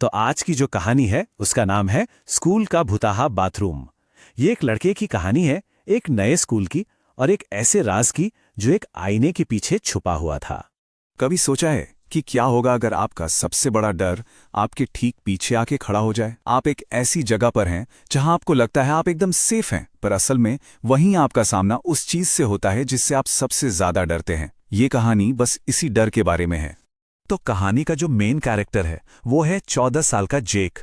तो आज की जो कहानी है उसका नाम है स्कूल का भुताहा बाथरूम। ये एक लड़के की कहानी है, एक नए स्कूल की और एक ऐसे राज की जो एक आईने के पीछे छुपा हुआ था। कभी सोचा है कि क्या होगा अगर आपका सबसे बड़ा डर आपके ठीक पीछे आके खड़ा हो जाए? आप एक ऐसी जगह पर हैं जहां आपको लगता है आप एकदम सेफ हैं, पर असल में वहीं आपका सामना उस चीज से होता है जिससे आप सबसे ज्यादा डरते हैं। ये कहानी बस इसी डर के बारे में है। तो कहानी का जो मेन कैरेक्टर है वो है 14 साल का जेक।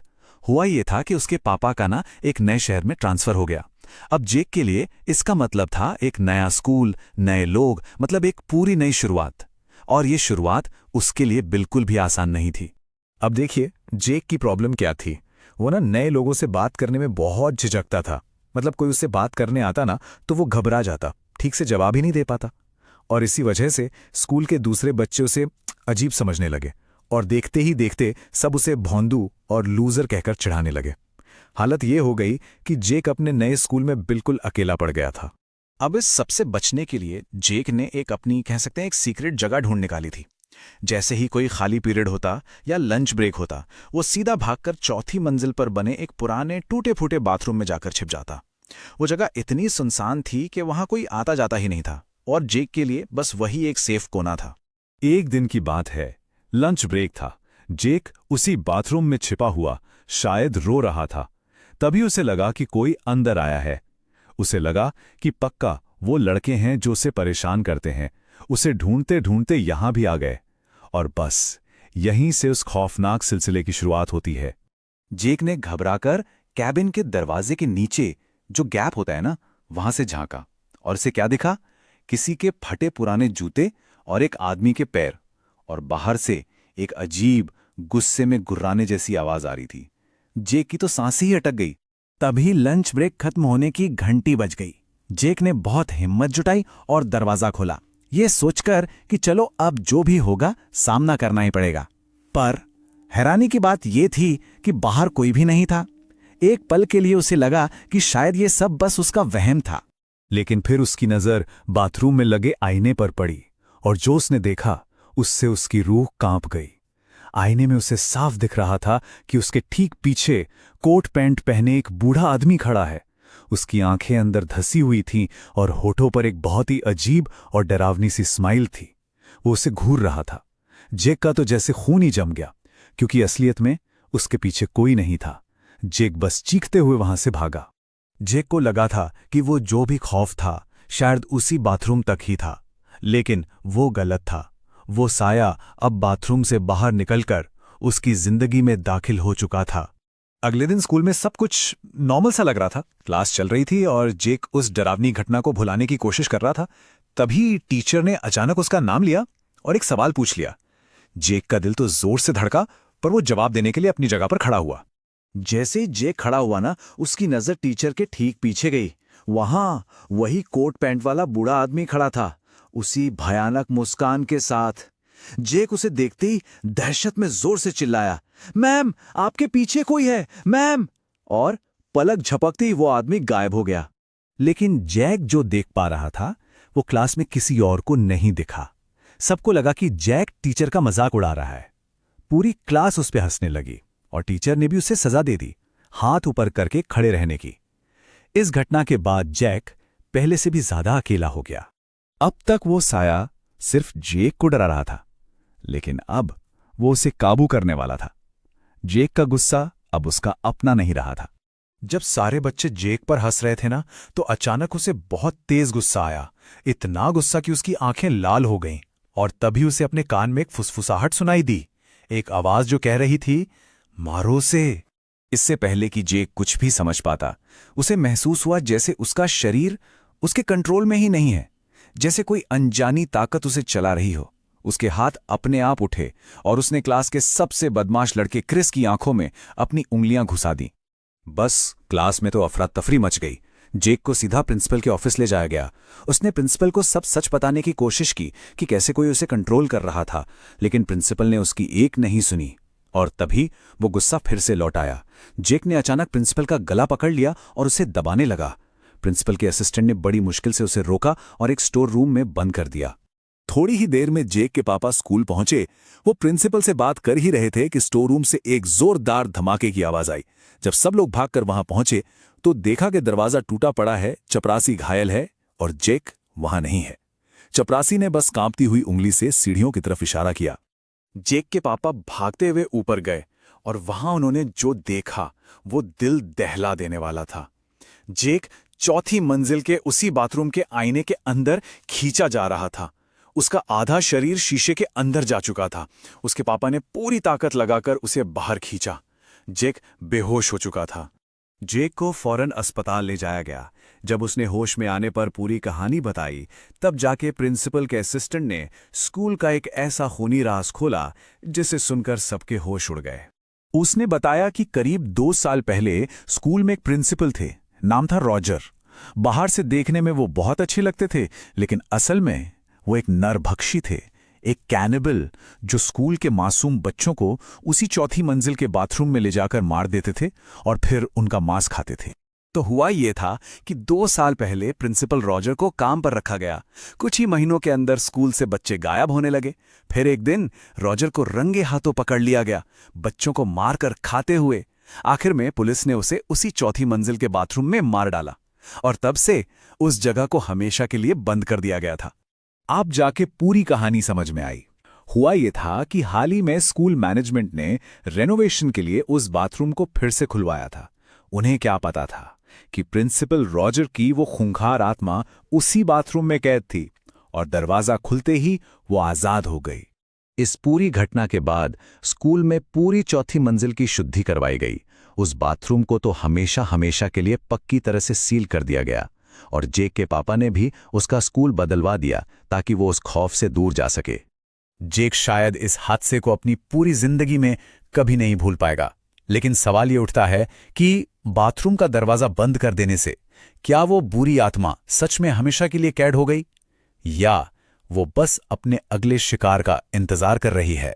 हुआ ये था कि उसके पापा का ना एक नए शहर में ट्रांसफर हो गया। अब जेक के लिए इसका मतलब था एक नया स्कूल, नए लोग, मतलब एक पूरी नई शुरुआत। और ये शुरुआत उसके लिए बिल्कुल भी आसान नहीं थी। अब देखिए जेक की प्रॉब्लम क्या थी। वो ना नए लोगों से बात करने में बहुत झिझकता था। मतलब कोई उससे बात करने आता ना तो वो घबरा जाता, ठीक से जवाब ही नहीं दे पाता। और इसी वजह से स्कूल के दूसरे बच्चे उसे अजीब समझने लगे और देखते ही देखते सब उसे भौंदू और लूजर कहकर चिढ़ाने लगे। हालत ये हो गई कि जेक अपने नए स्कूल में बिल्कुल अकेला पड़ गया था। अब इस सबसे बचने के लिए जेक ने एक अपनी कह सकते हैं एक सीक्रेट जगह ढूंढ निकाली थी। जैसे ही कोई खाली पीरियड होता या लंच ब्रेक होता, वो सीधा भागकर चौथी मंजिल पर बने एक पुराने टूटे फूटे बाथरूम में जाकर छिप जाता। वो जगह इतनी सुनसान थी कि वहां कोई आता जाता ही नहीं था और जेक के लिए बस वही एक सेफ कोना था। एक दिन की बात है, लंच ब्रेक था। जेक उसी बाथरूम में छिपा हुआ शायद रो रहा था। तभी उसे लगा कि कोई अंदर आया है। उसे लगा कि पक्का वो लड़के हैं जो उसे परेशान करते हैं। उसे ढूंढते ढूंढते यहां भी आ गए और बस यहीं से उस खौफनाक सिलसिले की शुरुआत होती है। जेक ने घबराकर कैबिन के दरवाजे के नीचे जो गैप होता है ना, वहां से झांका और उसे क्या दिखा? किसी के फटे पुराने जूते और एक आदमी के पैर, और बाहर से एक अजीब गुस्से में गुर्राने जैसी आवाज आ रही थी। जेक की तो सांसें ही अटक गई। तभी लंच ब्रेक खत्म होने की घंटी बज गई। जेक ने बहुत हिम्मत जुटाई और दरवाजा खोला, ये सोचकर कि चलो अब जो भी होगा सामना करना ही पड़ेगा। पर हैरानी की बात यह थी कि बाहर कोई भी नहीं था। एक पल के लिए उसे लगा कि शायद ये सब बस उसका वहम था। लेकिन फिर उसकी नजर बाथरूम में लगे आईने पर पड़ी और जो उसने देखा उससे उसकी रूह कांप गई। आईने में उसे साफ दिख रहा था कि उसके ठीक पीछे कोट पैंट पहने एक बूढ़ा आदमी खड़ा है। उसकी आंखें अंदर धसी हुई थीं और होठों पर एक बहुत ही अजीब और डरावनी सी स्माइल थी। वो उसे घूर रहा था। जेक का तो जैसे खून ही जम गया, क्योंकि असलियत में उसके पीछे कोई नहीं था। जेक बस चीखते हुए वहां से भागा। जेक को लगा था कि वो जो भी खौफ था शायद उसी बाथरूम तक ही था, लेकिन वो गलत था। वो साया अब बाथरूम से बाहर निकलकर उसकी जिंदगी में दाखिल हो चुका था। अगले दिन स्कूल में सब कुछ नॉर्मल सा लग रहा था। क्लास चल रही थी और जेक उस डरावनी घटना को भुलाने की कोशिश कर रहा था। तभी टीचर ने अचानक उसका नाम लिया और एक सवाल पूछ लिया। जेक का दिल तो जोर से धड़का, पर वो जवाब देने के लिए अपनी जगह पर खड़ा हुआ। जैसे ही जेक खड़ा हुआ ना, उसकी नजर टीचर के ठीक पीछे गई। वहां वही कोट पैंट वाला बूढ़ा आदमी खड़ा था, उसी भयानक मुस्कान के साथ। जेक उसे देखते ही दहशत में जोर से चिल्लाया, मैम आपके पीछे कोई है, मैम! और पलक झपकते ही वो आदमी गायब हो गया। लेकिन जैक जो देख पा रहा था वो क्लास में किसी और को नहीं दिखा। सबको लगा कि जैक टीचर का मजाक उड़ा रहा है। पूरी क्लास उस पर हंसने लगी और टीचर ने भी उसे सजा दे दी, हाथ ऊपर करके खड़े रहने की। इस घटना के बाद जैक पहले से भी ज्यादा अकेला हो गया। अब तक वो साया सिर्फ जेक को डरा रहा था, लेकिन अब वो उसे काबू करने वाला था। जेक का गुस्सा अब उसका अपना नहीं रहा था। जब सारे बच्चे जेक पर हंस रहे थे ना, तो अचानक उसे बहुत तेज गुस्सा आया। इतना गुस्सा कि उसकी आंखें लाल हो गईं। और तभी उसे अपने कान में एक फुसफुसाहट सुनाई दी, एक आवाज जो कह रही थी, मारो उसे। इससे पहले कि जेक कुछ भी समझ पाता, उसे महसूस हुआ जैसे उसका शरीर उसके कंट्रोल में ही नहीं है, जैसे कोई अनजानी ताकत उसे चला रही हो। उसके हाथ अपने आप उठे और उसने क्लास के सबसे बदमाश लड़के क्रिस की आंखों में अपनी उंगलियां घुसा दी। बस क्लास में तो अफरा तफरी मच गई। जेक को सीधा प्रिंसिपल के ऑफिस ले जाया गया। उसने प्रिंसिपल को सब सच बताने की कोशिश की कि कैसे कोई उसे कंट्रोल कर रहा था, लेकिन प्रिंसिपल ने उसकी एक नहीं सुनी। और तभी वो गुस्सा फिर से लौट आया। जेक ने अचानक प्रिंसिपल का गला पकड़ लिया और उसे दबाने लगा। प्रिंसिपल के असिस्टेंट ने बड़ी मुश्किल से उसे रोका और एक स्टोर रूम में बंद कर दिया। थोड़ी ही देर में जेक के पापा स्कूल पहुंचे। वो प्रिंसिपल से बात कर ही रहे थे कि स्टोर रूम से एक जोरदार धमाके की आवाज आई। जब सब लोग भागकर वहां पहुंचे तो देखा कि दरवाजा टूटा पड़ा है, चपरासी घायल है और जेक वहां नहीं है। चपरासी ने बस कांपती हुई उंगली से सीढ़ियों की तरफ इशारा किया। जेक के पापा भागते हुए ऊपर गए और वहां उन्होंने जो देखा वो दिल दहला देने वाला था। जेक चौथी मंजिल के उसी बाथरूम के आईने के अंदर खींचा जा रहा था। उसका आधा शरीर शीशे के अंदर जा चुका था। उसके पापा ने पूरी ताकत लगाकर उसे बाहर खींचा। जेक बेहोश हो चुका था। जेक को फौरन अस्पताल ले जाया गया। जब उसने होश में आने पर पूरी कहानी बताई, तब जाके प्रिंसिपल के असिस्टेंट ने स्कूल का एक ऐसा खूनी राज खोला जिसे सुनकर सबके होश उड़ गए। उसने बताया कि करीब 2 साल पहले स्कूल में एक प्रिंसिपल थे, नाम था रॉजर। बाहर से देखने में वो बहुत अच्छे लगते थे, लेकिन असल में वो एक नरभक्षी थे, एक कैनिबल जो स्कूल के मासूम बच्चों को उसी चौथी मंजिल के बाथरूम में ले जाकर मार देते थे और फिर उनका मांस खाते थे। तो हुआ ये था कि 2 साल पहले प्रिंसिपल रॉजर को काम पर रखा गया। कुछ ही महीनों के अंदर स्कूल से बच्चे गायब होने लगे। फिर एक दिन रॉजर को रंगे हाथों पकड़ लिया गया, बच्चों को मारकर खाते हुए। आखिर में पुलिस ने उसे उसी चौथी मंजिल के बाथरूम में मार डाला और तब से उस जगह को हमेशा के लिए बंद कर दिया गया था। अब जाके पूरी कहानी समझ में आई। हुआ ये था कि हाल ही में स्कूल मैनेजमेंट ने रेनोवेशन के लिए उस बाथरूम को फिर से खुलवाया था। उन्हें क्या पता था कि प्रिंसिपल रॉजर की वो खूंखार आत्मा उसी बाथरूम में कैद थी और दरवाजा खुलते ही वो आजाद हो गई। इस पूरी घटना के बाद स्कूल में पूरी चौथी मंजिल की शुद्धि करवाई गई। उस बाथरूम को तो हमेशा हमेशा के लिए पक्की तरह से सील कर दिया गया और जेक के पापा ने भी उसका स्कूल बदलवा दिया ताकि वो उस खौफ से दूर जा सके। जेक शायद इस हादसे को अपनी पूरी जिंदगी में कभी नहीं भूल पाएगा, लेकिन सवाल ये उठता है कि बाथरूम का दरवाजा बंद कर देने से क्या वो बुरी आत्मा सच में हमेशा के लिए कैद हो गई, या वो बस अपने अगले शिकार का इंतजार कर रही है।